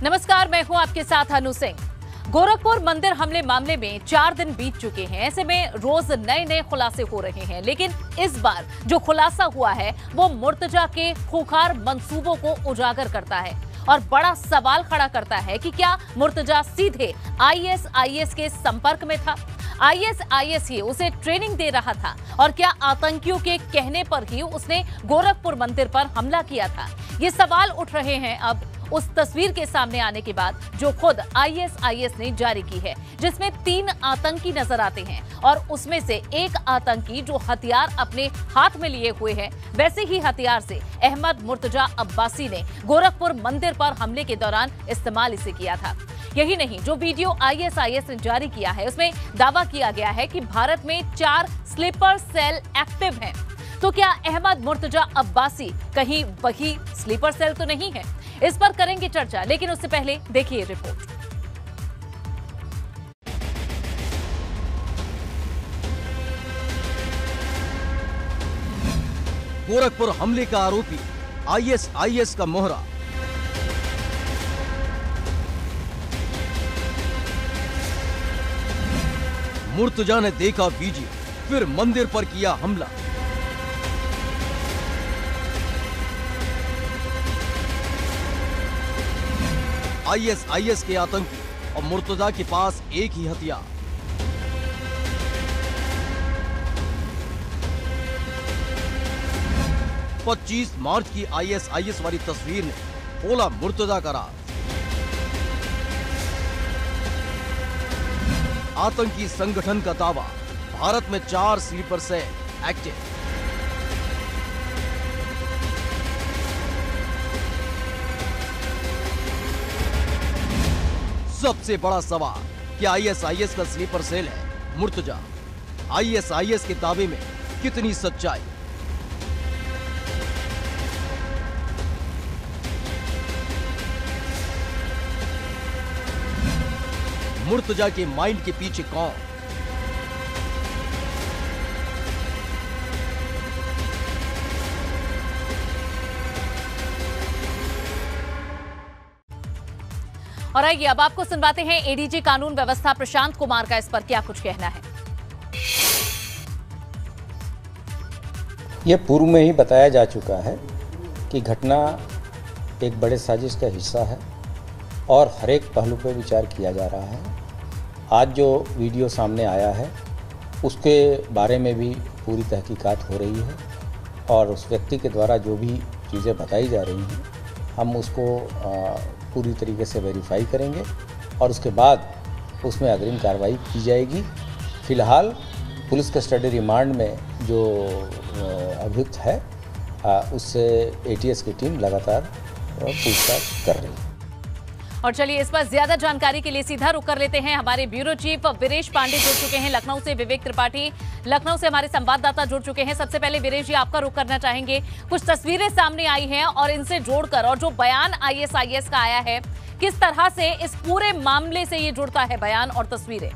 नमस्कार, मैं हूं आपके साथ अनु सिंह। गोरखपुर मंदिर हमले मामले में 4 दिन बीत चुके हैं। ऐसे में रोज नए नए खुलासे हो रहे हैं, लेकिन इस बार जो खुलासा हुआ है वो मुर्तजा के खूंखार मंसूबों को उजागर करता है और बड़ा सवाल खड़ा करता है कि क्या मुर्तजा सीधे आईएसआईएस के संपर्क में था? आईएसआईएस ही उसे ट्रेनिंग दे रहा था और क्या आतंकियों के कहने पर ही उसने गोरखपुर मंदिर पर हमला किया था? ये सवाल उठ रहे हैं अब उस तस्वीर के सामने आने के बाद जो खुद आईएसआईएस ने जारी की है, जिसमें 3 आतंकी नजर आते हैं और उसमें से एक आतंकी जो हथियार अपने हाथ में लिए हुए है, वैसे ही हथियार से अहमद मुर्तजा अब्बासी ने गोरखपुर मंदिर पर हमले के दौरान इस्तेमाल इसे किया था। यही नहीं, जो वीडियो आईएसआईएस ने जारी किया है उसमें दावा किया गया है कि भारत में 4 स्लीपर सेल एक्टिव हैं। तो क्या अहमद मुर्तजा अब्बासी कहीं वही स्लीपर सेल तो नहीं है? इस पर करेंगे चर्चा, लेकिन उससे पहले देखिए रिपोर्ट। गोरखपुर हमले का आरोपी आईएसआईएस का मोहरा। मुर्तजा ने देखा वीडियो, फिर मंदिर पर किया हमला। आईएसआईएस के आतंकी और मुर्तजा के पास एक ही हथियार। पच्चीस मार्च की आईएसआईएस वाली तस्वीर ने खोला मुर्तजा का राज। आतंकी संगठन का दावा, भारत में 4 स्लीपर सेल एक्टिव। सबसे बड़ा सवाल, क्या आईएसआईएस का स्लीपर सेल है मुर्तजा? आईएसआईएस के दावे में कितनी सच्चाई? मुर्तजा के माइंड के पीछे कौन? और आइए अब आपको सुनवाते हैं एडीजी कानून व्यवस्था प्रशांत कुमार का इस पर क्या कुछ कहना है। यह पूर्व में ही बताया जा चुका है कि घटना एक बड़े साजिश का हिस्सा है और हर एक पहलू पर विचार किया जा रहा है। आज जो वीडियो सामने आया है उसके बारे में भी पूरी तहकीकात हो रही है और उस व्यक्ति के द्वारा जो भी चीज़ें बताई जा रही हैं हम उसको पूरी तरीके से वेरीफाई करेंगे और उसके बाद उसमें अग्रिम कार्रवाई की जाएगी। फिलहाल पुलिस कस्टडी रिमांड में जो अभियुक्त है उससे एटीएस की टीम लगातार पूछताछ कर रही है। और चलिए इस पर ज्यादा जानकारी के लिए सीधा रुक कर लेते हैं। हमारे ब्यूरो चीफ वीरेश पांडे जुड़ चुके हैं लखनऊ से, विवेक त्रिपाठी लखनऊ से हमारे संवाददाता जुड़ चुके हैं। सबसे पहले वीरेश जी, आपका रुक करना चाहेंगे। कुछ तस्वीरें सामने आई हैं और इनसे जोड़कर और जो बयान आईएसआईएस का आया है, किस तरह से इस पूरे मामले से ये जुड़ता है बयान और तस्वीरें?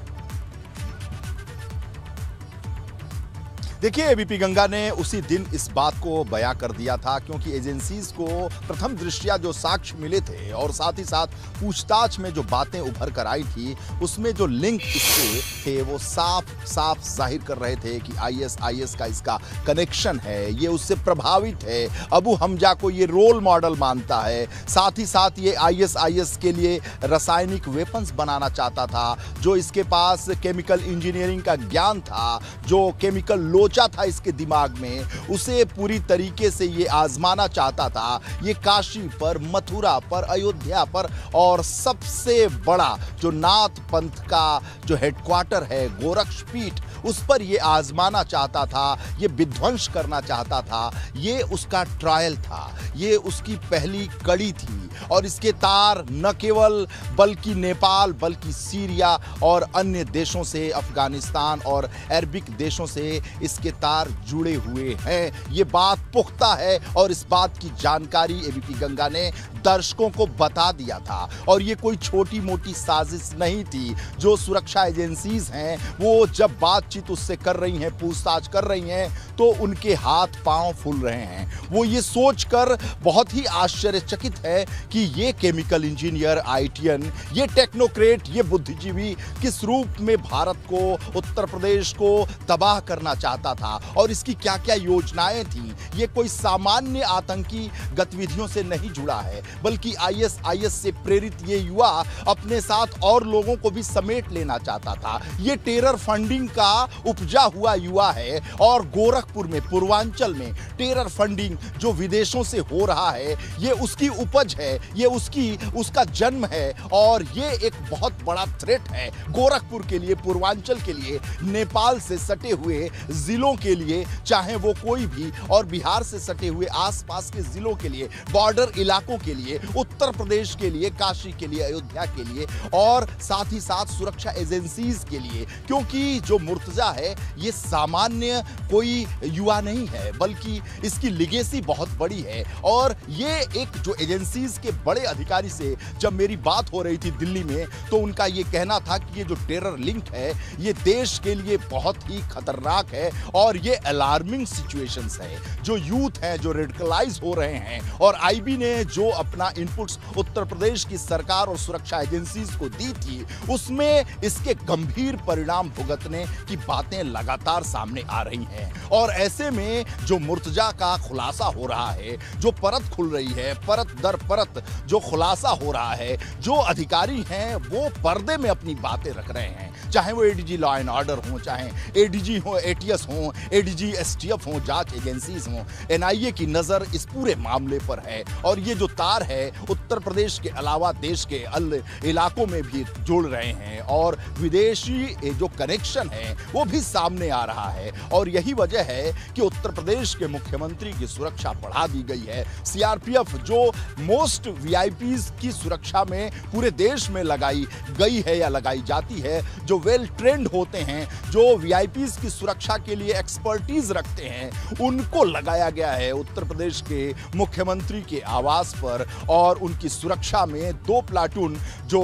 देखिए, एबीपी गंगा ने उसी दिन इस बात को बयां कर दिया था क्योंकि एजेंसीज को प्रथम दृष्टया जो साक्ष्य मिले थे और साथ ही साथ पूछताछ में जो बातें उभर कर आई थी उसमें जो लिंक इसके थे वो साफ साफ जाहिर कर रहे थे कि आईएसआईएस का इसका कनेक्शन है, ये उससे प्रभावित है। अबू हमजा को ये रोल मॉडल मानता है, साथ ही साथ ये आईएसआईएस के लिए रासायनिक वेपन्स बनाना चाहता था, जो इसके पास केमिकल इंजीनियरिंग का ज्ञान था, जो केमिकल लोचा था इसके दिमाग में, उसे पूरी तरीके से ये आजमाना चाहता था। ये काशी पर, मथुरा पर, अयोध्या पर और सबसे बड़ा जो नाथ पंथ का जो हेडक्वार्टर है गोरक्षपीठ, उस पर ये आजमाना चाहता था, ये विध्वंस करना चाहता था। ये उसका ट्रायल था, ये उसकी पहली कड़ी थी और इसके तार न केवल बल्कि नेपाल बल्कि सीरिया और अन्य देशों से, अफगानिस्तान और अरबिक देशों से इसके तार जुड़े हुए हैं। ये बात पुख्ता है और इस बात की जानकारी एबीपी गंगा ने दर्शकों को बता दिया था और ये कोई छोटी मोटी साजिश नहीं थी। जो सुरक्षा एजेंसीज हैं वो जब बातचीत उससे कर रही हैं, पूछताछ कर रही हैं, तो उनके हाथ पांव फूल रहे हैं। वो ये सोचकर बहुत ही आश्चर्यचकित है कि ये केमिकल इंजीनियर, आईटीएन, ये टेक्नोक्रेट, ये बुद्धिजीवी किस रूप में भारत को, उत्तर प्रदेश को तबाह करना चाहता था और इसकी क्या क्या योजनाएं थी। ये कोई सामान्य आतंकी गतिविधियों से नहीं जुड़ा है, बल्कि आईएसआईएस से प्रेरित ये युवा अपने साथ और लोगों को भी समेट लेना चाहता था। ये टेरर फंडिंग का उपजा हुआ युवा है और गोरखपुर में, पूर्वांचल में टेरर फंडिंग जो विदेशों से हो रहा है, ये उसकी उपज है, ये उसका जन्म है और ये एक बहुत बड़ा थ्रेट है गोरखपुर के लिए, पूर्वांचल के लिए, नेपाल से सटे हुए जिलों के लिए, चाहे वो कोई भी, और बिहार से सटे हुए आसपास के जिलों के लिए, बॉर्डर इलाकों के लिए, उत्तर प्रदेश के लिए, काशी के लिए, अयोध्या के लिए और साथ ही साथ सुरक्षा एजेंसीज के लिए। क्योंकि जो मुर्तजा है ये सामान्य कोई युवा नहीं है, बल्कि इसकी लिगेसी बहुत बड़ी है। और ये एक जो एजेंसीज के बड़े अधिकारी से जब मेरी बात हो रही थी दिल्ली में, तो उनका ये कहना था कि ये जो टेरर लिंक है ये देश के लिए बहुत ही खतरनाक है और ये अलार्मिंग सिचुएशंस है। जो यूथ हैं जो रेडिकलाइज हो रहे हैं, और आईबी ने जो अपना इनपुट्स उत्तर प्रदेश की सरकार और सुरक्षा एजेंसीज को दी थी, उसमें इसके गंभीर परिणाम भुगतने की बातें लगातार सामने आ रही हैं। और ऐसे में जो मुर्तजा का खुलासा हो रहा है, जो परत खुल रही है, परत दर परत जो खुलासा हो रहा है, जो अधिकारी हैं वो पर्दे में अपनी बातें रख रहे हैं, चाहे वो एडीजी लॉ एंड ऑर्डर हो, चाहे एडीजी हो, एटीएस हो, एडीजी एसटीएफ हो, जांच एजेंसीज हो, एनआईए की नजर इस पूरे मामले पर है। और ये जो तार है उत्तर प्रदेश के अलावा देश के अन्य इलाकों में भी जुड़ रहे हैं और विदेशी जो कनेक्शन है वो भी सामने आ रहा है। और यही वजह है कि उत्तर प्रदेश के मुख्यमंत्री की सुरक्षा बढ़ा दी गई है। सीआरपीएफ जो मोस्ट वीआईपीज की सुरक्षा में पूरे देश में लगाई गई है या लगाई जाती है, जो वेल ट्रेंड होते हैं, जो वीआईपीज की सुरक्षा के लिए एक्सपर्टीज रखते हैं, उनको लगाया गया है उत्तर प्रदेश के मुख्यमंत्री के आवास पर। और उनकी सुरक्षा में 2 प्लाटून जो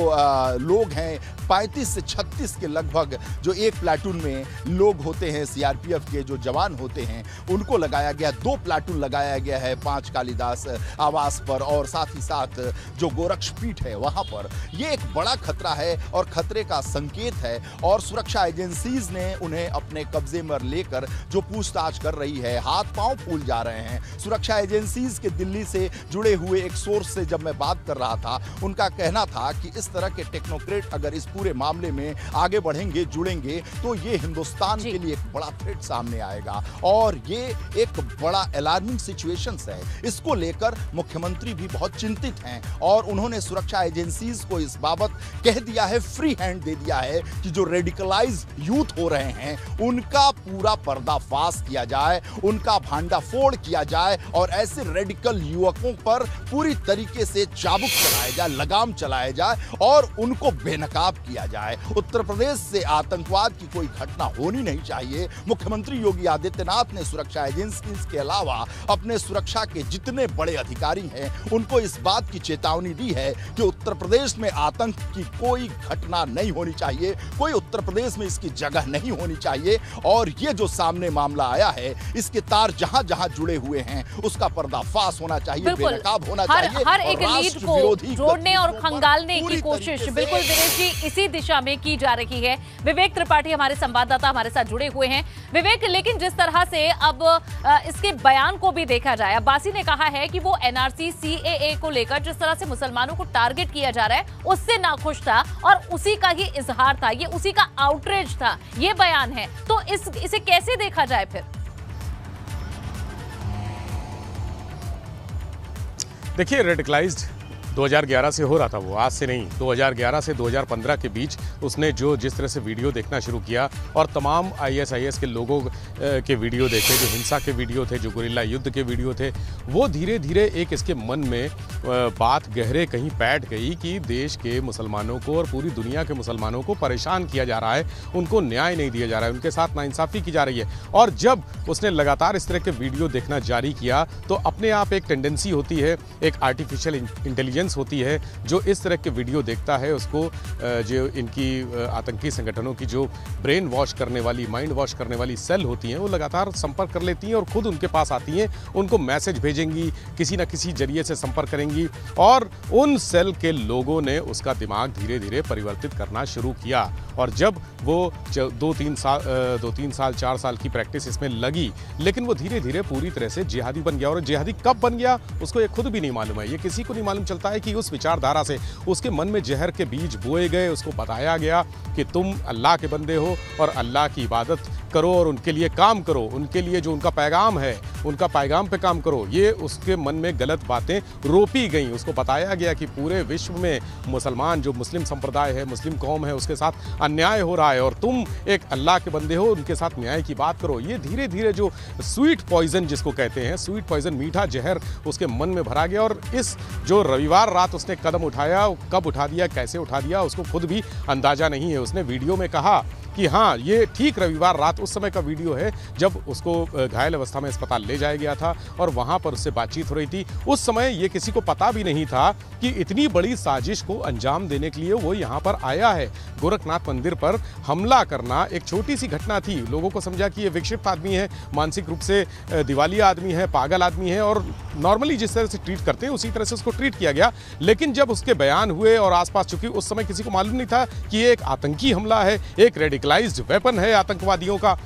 लोग हैं, 35 से 36 के लगभग जो एक प्लाटून में लोग होते हैं, सीआरपीएफ के जो जवान होते हैं, उनको लगाया गया। 2 प्लाटून लगाया गया है 5 कालिदास आवास पर और साथ ही साथ जो गोरक्षपीठ है वहां पर। ये एक बड़ा खतरा है और खतरे का संकेत है और सुरक्षा एजेंसीज ने उन्हें अपने कब्जे में लेकर जो पूछताछ कर रही है, हाथ पांव फूल जा रहे हैं। सुरक्षा एजेंसीज के दिल्ली से जुड़े हुए एक सोर्स से जब मैं बात कर रहा था, उनका कहना था कि इस तरह के टेक्नोक्रेट अगर इस पूरे मामले में आगे बढ़ेंगे, जुड़ेंगे, तो ये हिंदुस्तान के लिए एक बड़ा थ्रेट सामने आएगा और ये एक बड़ा अलार्मिंग सिचुएशंस है। इसको लेकर मुख्यमंत्री भी बहुत चिंतित हैं और उन्होंने सुरक्षा एजेंसीज को इस बाबत कह दिया है, फ्री हैंड दे दिया है कि जो रेडिकलाइज यूथ हो रहे हैं उनका पूरा पर्दाफाश किया जाए, उनका भांडाफोड़ किया जाए और ऐसे रेडिकल युवकों पर पूरी तरीके से चाबुक चलाया जाए, लगाम चलाया जाए और उनको बेनकाब किया जाए। उत्तर प्रदेश से आतंकवाद की कोई घटना होनी नहीं चाहिए। मुख्यमंत्री योगी आदित्यनाथ ने सुरक्षा एजेंसीज के अलावा अपने सुरक्षा के जितने बड़े अधिकारी हैं उनको इस बात की चेतावनी दी है कि उत्तर प्रदेश में आतंक की कोई घटना नहीं होनी चाहिए, कोई उत्तर प्रदेश में इसकी जगह नहीं होनी चाहिए। और ये जो सामने मामला आया है, इसके तार जहां जहां जुड़े हुए हैं उसका पर्दाफाश होना चाहिए, बेनकाब होना चाहिए। हर एक लीड को जोड़ने और खंगालने की कोशिश बिल्कुल दिनेश जी इसी दिशा में की जा रही है। विवेक त्रिपाठी हमारे संवाददाता हमारे साथ जुड़े हुए हैं। विवेक, लेकिन जिस तरह से अब इसके बयान को भी देखा जाए, अब्बासी ने कहा है कि वो एनआरसी सीएए को लेकर जिस तरह से मुसलमानों को टारगेट किया जा रहा है उससे नाखुश था और उसी का ही इजहार था, ये उसी का आउटरीच था, ये बयान है। तो इसे कैसे देखा जाए फिर? देखिए, रेडिकलाइज्ड 2011 से हो रहा था, वो आज से नहीं। 2011 से 2015 के बीच उसने जिस तरह से वीडियो देखना शुरू किया और तमाम आईएसआईएस के लोगों के वीडियो देखे, जो हिंसा के वीडियो थे, जो गुरिल्ला युद्ध के वीडियो थे, वो धीरे धीरे एक इसके मन में बात गहरे कहीं बैठ गई कि देश के मुसलमानों को और पूरी दुनिया के मुसलमानों को परेशान किया जा रहा है, उनको न्याय नहीं दिया जा रहा है, उनके साथ नाइंसाफ़ी की जा रही है। और जब उसने लगातार इस तरह के वीडियो देखना जारी किया तो अपने आप एक टेंडेंसी होती है, एक आर्टिफिशियल इंटेलिजेंस इंटेलिजेंस होती है जो इस तरह के वीडियो देखता है, उसको जो इनकी आतंकी संगठनों की जो ब्रेन वॉश करने वाली, माइंड वॉश करने वाली सेल होती हैं, वो लगातार संपर्क कर लेती हैं और खुद उनके पास आती हैं, उनको मैसेज भेजेंगी, किसी न किसी जरिए से संपर्क करेंगी और उन सेल के लोगों ने उसका दिमाग धीरे धीरे परिवर्तित करना शुरू किया। और जब वो 2-3 साल 4 साल की प्रैक्टिस इसमें लगी, लेकिन वो धीरे धीरे पूरी तरह से जिहादी बन गया। और जिहादी कब बन गया उसको ये खुद भी नहीं मालूम है, ये किसी को नहीं मालूम चलता है कि उस विचारधारा से उसके मन में जहर के बीज बोए गए, उसको बताया गया कि तुम अल्लाह के बंदे हो और अल्लाह की इबादत करो और उनके लिए काम करो, उनके लिए जो उनका पैगाम है उनका पैगाम पे काम करो। ये उसके मन में गलत बातें रोपी गई। उसको बताया गया कि पूरे विश्व में मुसलमान जो मुस्लिम संप्रदाय है, मुस्लिम कौम है, उसके साथ अन्याय हो रहा है और तुम एक अल्लाह के बंदे हो, उनके साथ न्याय की बात करो। ये धीरे धीरे जो स्वीट पॉइजन जिसको कहते हैं, स्वीट पॉइजन, मीठा जहर उसके मन में भरा गया। और इस जो रविवार रात उसने कदम उठाया, कब उठा दिया, कैसे उठा दिया, उसको खुद भी अंदाजा नहीं है। उसने वीडियो में कहा कि हाँ, ये ठीक रविवार रात उस समय का वीडियो है जब उसको घायल अवस्था में अस्पताल ले जाया गया था और वहाँ पर उससे बातचीत हो रही थी। उस समय ये किसी को पता भी नहीं था कि इतनी बड़ी साजिश को अंजाम देने के लिए वो यहाँ पर आया है। गोरखनाथ मंदिर पर हमला करना एक छोटी सी घटना थी। लोगों को समझा कि ये विक्षिप्त आदमी है, मानसिक रूप से दिवालिया आदमी है, पागल आदमी है और नॉर्मली जिस तरह से ट्रीट करते हैं उसी तरह से उसको ट्रीट किया गया। लेकिन जब उसके बयान हुए और आसपास, चूंकि उस समय किसी को मालूम नहीं था कि ये एक आतंकी हमला है, एक रेडिकलाइज्ड वेपन है आतंकवादियों का,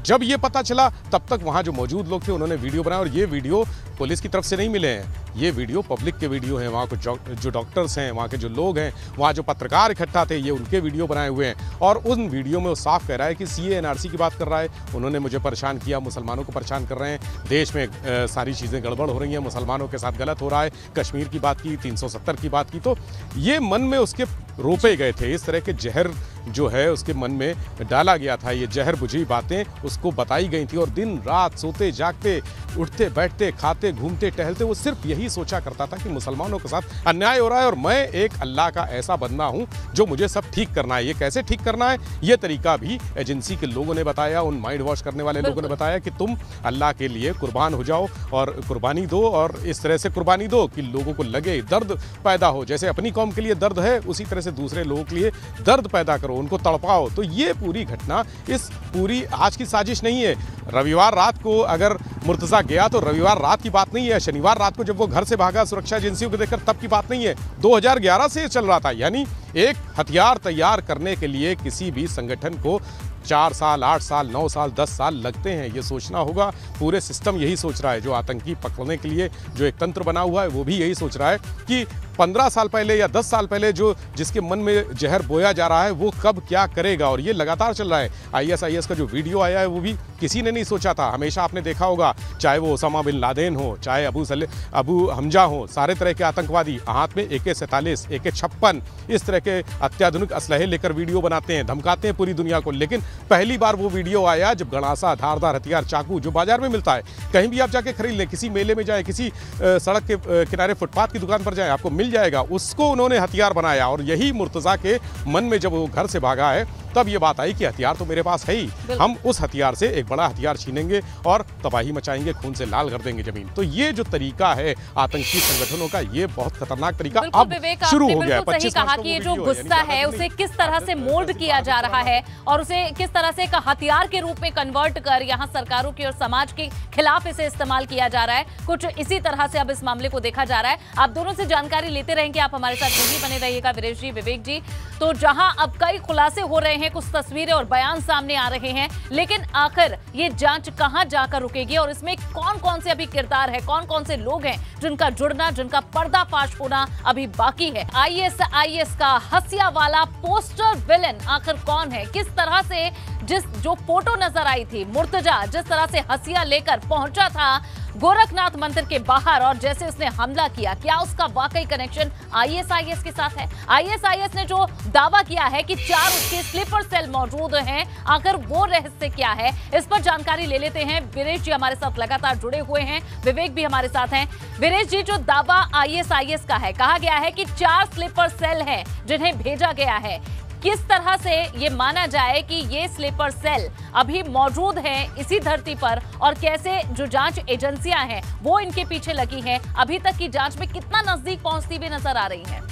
जब ये पता चला तब तक वहां जो मौजूद लोग थे उन्होंने वीडियो बनाया। और ये वीडियो पुलिस की तरफ से नहीं मिले हैं, ये वीडियो पब्लिक के वीडियो हैं। वहाँ के जो डॉक्टर्स हैं, वहाँ के जो लोग हैं, वहाँ जो पत्रकार इकट्ठा थे, ये उनके वीडियो बनाए हुए हैं। और उन वीडियो में वो साफ कह रहा है कि CAA NRC की बात कर रहा है, उन्होंने मुझे परेशान किया, मुसलमानों को परेशान कर रहे हैं, देश में सारी चीज़ें गड़बड़ हो रही हैं, मुसलमानों के साथ गलत हो रहा है, कश्मीर की बात की, 370 की बात की। तो ये मन में उसके रोपे गए थे, इस तरह के जहर जो है उसके मन में डाला गया था। ये जहर बुझी बातें उसको बताई गई थी और दिन रात सोते जागते, उठते बैठते, खाते घूमते टहलते वो सिर्फ यही सोचा करता था कि मुसलमानों के साथ अन्याय हो रहा है और मैं एक अल्लाह का ऐसा बंदा हूं जो मुझे सब ठीक करना है। ये कैसे ठीक करना है, ये तरीका भी एजेंसी के लोगों ने बताया, उन माइंड वॉश करने वाले लोगों ने बताया कि तुम अल्लाह के लिए कुर्बान हो जाओ और कुर्बानी दो, और इस तरह से कुर्बानी दो कि लोगों को लगे, दर्द पैदा हो। जैसे अपनी कौम के लिए दर्द है, उसी तरह से दूसरे लोगों के लिए दर्द पैदा करो, उनको तड़पाओ। तो ये पूरी घटना, इस पूरी आज की साजिश नहीं है। रविवार रात को अगर मुर्तज़ा गया तो रविवार रात की बात नहीं है, शनिवार रात को जब वो घर से भागा सुरक्षा एजेंसियों को देखकर, तब की बात नहीं है। 2011 से चल रहा था। यानी एक हथियार तैयार करने के लिए किसी भी संगठन को 4 साल, 8 साल, 9 साल, 10 साल लगते हैं। ये सोचना होगा, पूरे सिस्टम यही सोच रहा है। जो आतंकी पकड़ने के लिए जो एक तंत्र बना हुआ है वो भी यही सोच रहा है कि 15 साल पहले या 10 साल पहले जो जिसके मन में जहर बोया जा रहा है वो कब क्या करेगा। और ये लगातार चल रहा है। ISIS का जो वीडियो आया है वो भी किसी ने नहीं सोचा था। हमेशा आपने देखा होगा, चाहे वो ओसामा बिन लादेन हो, चाहे अबू हमजा हो, सारे तरह के आतंकवादी हाथ में AK-47, AK-56 इस तरह के अत्याधुनिक असलहे लेकर वीडियो बनाते हैं, धमकाते हैं पूरी दुनिया को। लेकिन पहली बार वो वीडियो आया जब गणासा, धारदार हथियार, चाकू जो बाजार में मिलता है, कहीं भी आप जाके खरीद लें, किसी मेले में जाए, किसी सड़क के किनारे फुटपाथ की दुकान पर जाए, आपको मिल जाएगा, उसको उन्होंने हथियार बनाया। और यही मुर्तज़ा के मन में जब वो घर से भागा है तब ये बात आई कि हथियार तो मेरे पास है ही, हम उस हथियार से एक बड़ा हथियार छीनेंगे और तबाही मचाएंगे, खून से लाल कर देंगे जमीन। तो ये जो तरीका है आतंकी संगठनों का, ये बहुत खतरनाक तरीका अब शुरू हो गया है। 25 कहा कि ये जो गुस्सा है उसे किस तरह से मोल्ड किया जा रहा है और उसे किस तरह से एक हथियार के रूप में कन्वर्ट कर यहाँ सरकारों की और समाज के खिलाफ इसे इस्तेमाल किया जा रहा है। कुछ इसी तरह से अब इस मामले को देखा जा रहा है। आप दोनों से जानकारी लेते रहेंगे, आप हमारे साथ यही बने रहिएगा, वीरेश जी, विवेक जी। तो जहां अब कई खुलासे हो रहे हैं, कुछ तस्वीरें और बयान सामने आ रहे हैं, लेकिन आखिर ये जांच कहां जाकर रुकेगी और इसमें कौन कौन से अभी किरदार है, कौन कौन से लोग हैं जिनका जुड़ना, जिनका पर्दाफाश होना अभी बाकी है। ISIS का हसिया वाला पोस्टर विलेन आखिर कौन है, किस तरह से जो फोटो नजर आई थी, मुर्तजा जिस तरह से हसिया लेकर पहुंचा था गोरखनाथ मंदिर के बाहर और जैसे उसने हमला किया, क्या उसका वाकई कनेक्शन ISIS के साथ है? ISIS ने जो दावा किया है कि 4 उसके स्लीपर सेल मौजूद हैं, आखिर वो रहस्य क्या है, इस पर जानकारी ले लेते हैं। वीरेश जी हमारे साथ लगातार जुड़े हुए हैं, विवेक भी हमारे साथ हैं। वीरेश जी, जो दावा ISIS का है, कहा गया है कि 4 स्लीपर सेल हैं जिन्हें भेजा गया है, किस तरह से ये माना जाए कि ये स्लीपर सेल अभी मौजूद है इसी धरती पर, और कैसे जो जांच एजेंसियां हैं वो इनके पीछे लगी हैं, अभी तक की जांच में कितना नजदीक पहुंचती हुई नजर आ रही है।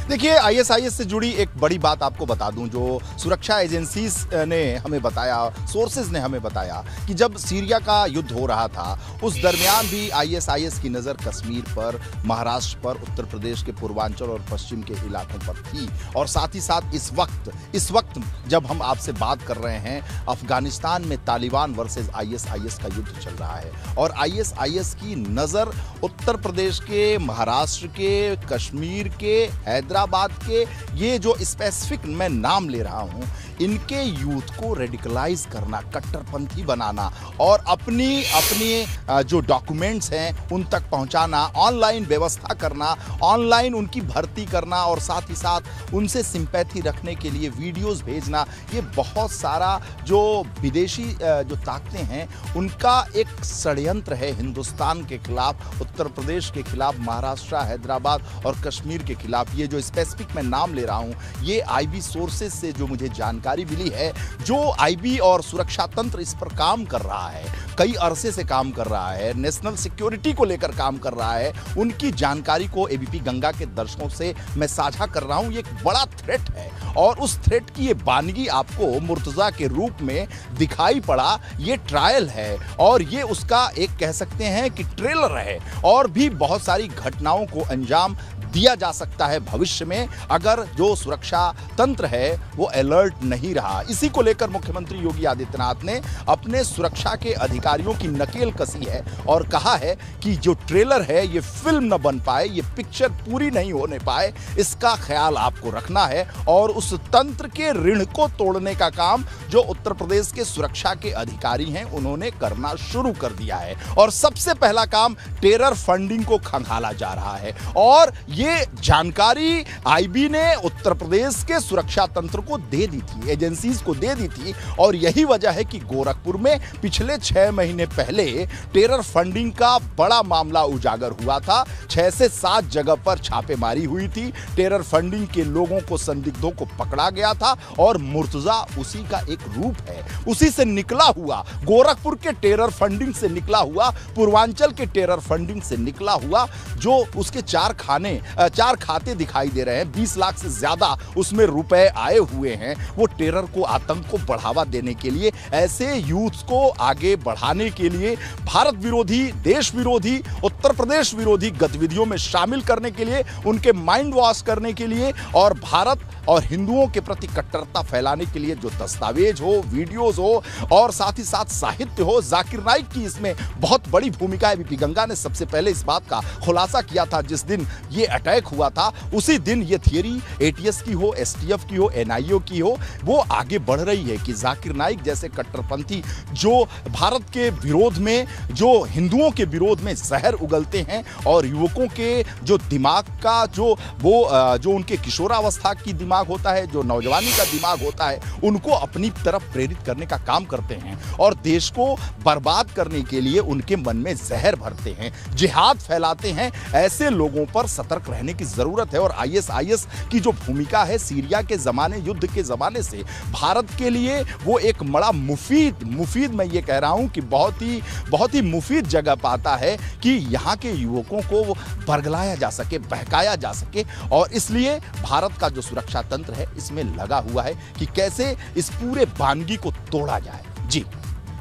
देखिए, आईएसआईएस से जुड़ी एक बड़ी बात आपको बता दूं, जो सुरक्षा एजेंसीज ने हमें बताया, सोर्सेज ने हमें बताया कि जब सीरिया का युद्ध हो रहा था उस दरमियान भी आईएसआईएस की नज़र कश्मीर पर, महाराष्ट्र पर, उत्तर प्रदेश के पूर्वांचल और पश्चिम के इलाकों पर थी। और साथ ही साथ इस वक्त जब हम आपसे बात कर रहे हैं, अफगानिस्तान में तालिबान वर्सेस आईएसआईएस का युद्ध चल रहा है और आईएसआईएस की नज़र उत्तर प्रदेश के, महाराष्ट्र के, कश्मीर के, हैदराबाद के, ये जो स्पेसिफिक मैं नाम ले रहा हूं, इनके यूथ को रेडिकलाइज करना, कट्टरपंथी बनाना और अपनी जो डॉक्यूमेंट्स हैं उन तक पहुंचाना, ऑनलाइन व्यवस्था करना, ऑनलाइन उनकी भर्ती करना और साथ ही साथ उनसे सिंपैथी रखने के लिए वीडियोस भेजना, ये बहुत सारा जो विदेशी जो ताकतें हैं उनका एक षड्यंत्र है हिंदुस्तान के खिलाफ, उत्तर प्रदेश के खिलाफ, महाराष्ट्र, हैदराबाद और कश्मीर के खिलाफ। ये जो स्पेसिफिक मैं नाम ले रहा हूं, ये आईबी सोर्सेज से जो मुझे जानकारी मिली है, जो आईबी और सुरक्षा तंत्र इस पर काम कर रहा है, कई अरसे से काम कर रहा है, नेशनल सिक्योरिटी को लेकर काम कर रहा है, उनकी जानकारी को एबीपी गंगा के दर्शकों से मैं साझा कर रहा हूं। ये एक बड़ा थ्रेट है और उस थ्रेट की ये बानगी आपको मुर्तजा के रूप में दिखाई पड़ा। ये ट्रायल है और ये उसका एक कह सकते हैं कि ट्रेलर है, और भी बहुत सारी घटनाओं को अंजाम दिया जा सकता है भविष्य में अगर जो सुरक्षा तंत्र है वो अलर्ट नहीं रहा। इसी को लेकर मुख्यमंत्री योगी आदित्यनाथ ने अपने सुरक्षा के अधिकारियों की नकेल कसी है और कहा है कि जो ट्रेलर है ये फिल्म न बन पाए, ये पिक्चर पूरी नहीं होने पाए, इसका ख्याल आपको रखना है और उस तंत्र के ऋण को तोड़ने का काम जो उत्तर प्रदेश के सुरक्षा के अधिकारी हैं उन्होंने करना शुरू कर दिया है। और सबसे पहला काम, टेरर फंडिंग को खंगाला जा रहा है और ये जानकारी आईबी ने उत्तर प्रदेश के सुरक्षा तंत्र को दे दी थी, एजेंसीज को दे दी थी। और यही वजह है कि गोरखपुर में पिछले 6 महीने पहले टेरर फंडिंग का बड़ा मामला उजागर हुआ था। 6 से 7 जगह पर छापेमारी हुई थी, टेरर फंडिंग के लोगों को, संदिग्धों को पकड़ा गया था और मुर्तजा उसी का एक रूप है, उसी से निकला हुआ, गोरखपुर के टेरर फंडिंग से निकला हुआ, पूर्वांचल के टेरर फंडिंग से निकला हुआ, जो उसके 4 खाते दिखाई दे रहे हैं, 20 लाख से ज्यादा उसमें रुपए आए हुए हैं। वो टेरर को, आतंक को बढ़ावा देने के लिए, ऐसे यूथ को आगे बढ़ाने के लिए, भारत विरोधी, देश विरोधी, उत्तर प्रदेश विरोधी गतिविधियों में शामिल करने के लिए, उनके माइंड वॉश करने के लिए और भारत और हिंदुओं के प्रति कट्टरता फैलाने के लिए जो दस्तावेज हो, वीडियोज हो और साथ ही साथ साहित्य हो, जाकिर नाइक की इसमें बहुत बड़ी भूमिका है। एबीपी गंगा ने सबसे पहले इस बात का खुलासा किया था जिस दिन ये अटैक हुआ था, उसी दिन ये थियरी एटीएस की हो, एसटीएफ की हो, एनआईओ की हो, वो आगे बढ़ रही है कि जाकिर नाइक जैसे कट्टरपंथी जो भारत के विरोध में, जो हिंदुओं के विरोध में जहर उगलते हैं और युवकों के जो दिमाग का जो उनके किशोरावस्था की दिमाग होता है, जो नौजवानी का दिमाग होता है, उनको अपनी तरफ प्रेरित करने का काम करते हैं और देश को बर्बाद करने के लिए उनके मन में जहर भरते हैं, जिहाद फैलाते हैं। ऐसे लोगों पर सतर्क रहने की जरूरत है और आईएसआईएस की जो भूमिका है सीरिया के जमाने, युद्ध के जमाने से भारत के लिए वो एक बड़ा मुफीद मैं ये कह रहा हूं कि बहुत ही मुफीद जगह पाता है कि यहाँ के युवकों को बरगलाया जा सके, बहकाया जा सके। और इसलिए भारत का जो सुरक्षा तंत्र है इसमें लगा हुआ है कि कैसे इस पूरे बानगी को तोड़ा जाए। जी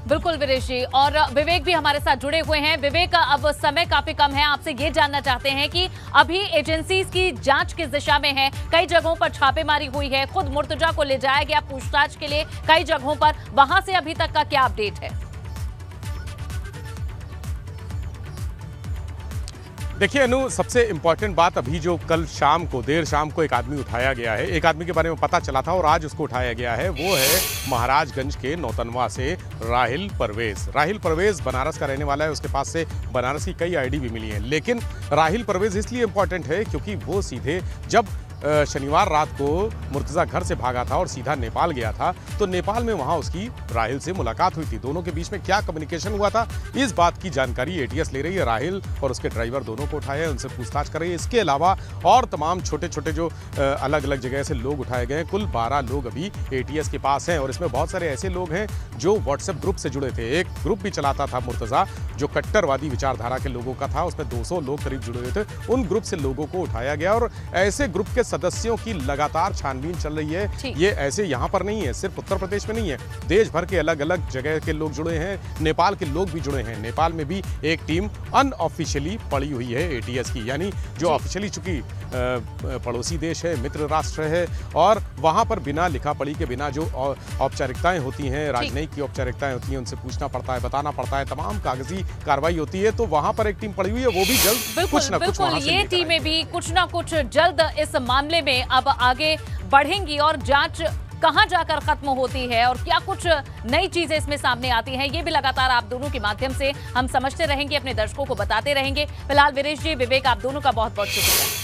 बिल्कुल वीरेश जी, और विवेक भी हमारे साथ जुड़े हुए हैं। विवेक, अब समय काफी कम है, आपसे ये जानना चाहते हैं कि अभी एजेंसीज की जांच किस दिशा में है? कई जगहों पर छापेमारी हुई है, खुद मुर्तजा को ले जाया गया पूछताछ के लिए कई जगहों पर, वहां से अभी तक का क्या अपडेट है? देखिए अनु, सबसे इंपॉर्टेंट बात अभी जो कल शाम को, देर शाम को एक आदमी उठाया गया है, एक आदमी के बारे में पता चला था और आज उसको उठाया गया है, वो है महाराजगंज के नौतनवा से राहिल परवेज। राहिल परवेज बनारस का रहने वाला है, उसके पास से बनारस की कई आईडी भी मिली है। लेकिन राहिल परवेज इसलिए इंपॉर्टेंट है क्योंकि वो सीधे जब शनिवार रात को मुर्तज़ा घर से भागा था और सीधा नेपाल गया था, तो नेपाल में वहां उसकी राहिल से मुलाकात हुई थी। दोनों के बीच में क्या कम्युनिकेशन हुआ था, इस बात की जानकारी एटीएस ले रही है। राहिल और उसके ड्राइवर दोनों को उठाया है, उनसे पूछताछ कर रही है। इसके अलावा और तमाम छोटे छोटे जो अलग अलग जगह से लोग उठाए गए, कुल 12 लोग अभी एटीएस के पास हैं। और इसमें बहुत सारे ऐसे लोग हैं जो व्हाट्सएप ग्रुप से जुड़े थे। एक ग्रुप भी चलाता था मुर्तज़ा जो कट्टरवादी विचारधारा के लोगों का था, उसमें 200 लोग करीब जुड़े हुए थे। उन ग्रुप से लोगों को उठाया गया और ऐसे ग्रुप के सदस्यों की लगातार छानबीन चल रही है। ये ऐसे यहाँ पर नहीं है, सिर्फ उत्तर प्रदेश में नहीं है, देश भर के अलग अलग जगह के लोग जुड़े हैं, नेपाल के लोग भी जुड़े हैं। नेपाल में भी एक टीम अनऑफिशियली पड़ी हुई है एटीएस की, यानी जो ऑफिशियली चूंकि पड़ोसी देश है, मित्र राष्ट्र है, और वहां पर बिना लिखा पढ़ी के, बिना जो औपचारिकताएं होती हैं, राजनयिक की औपचारिकताएं होती हैं, उनसे पूछना पड़ता है, बताना पड़ता है, तमाम कागजी कार्रवाई होती है। तो वहां पर एक टीम पड़ी हुई है, वो भी जल्द कुछ ना कुछ वहां से ये टीमें भी कुछ ना कुछ जल्द इस मामले में अब आगे बढ़ेंगी और जांच कहां जाकर खत्म होती है और क्या कुछ नई चीजें इसमें सामने आती हैं, ये भी लगातार आप दोनों के माध्यम से हम समझते रहेंगे, अपने दर्शकों को बताते रहेंगे। फिलहाल वीरेश जी, विवेक, आप दोनों का बहुत बहुत शुक्रिया।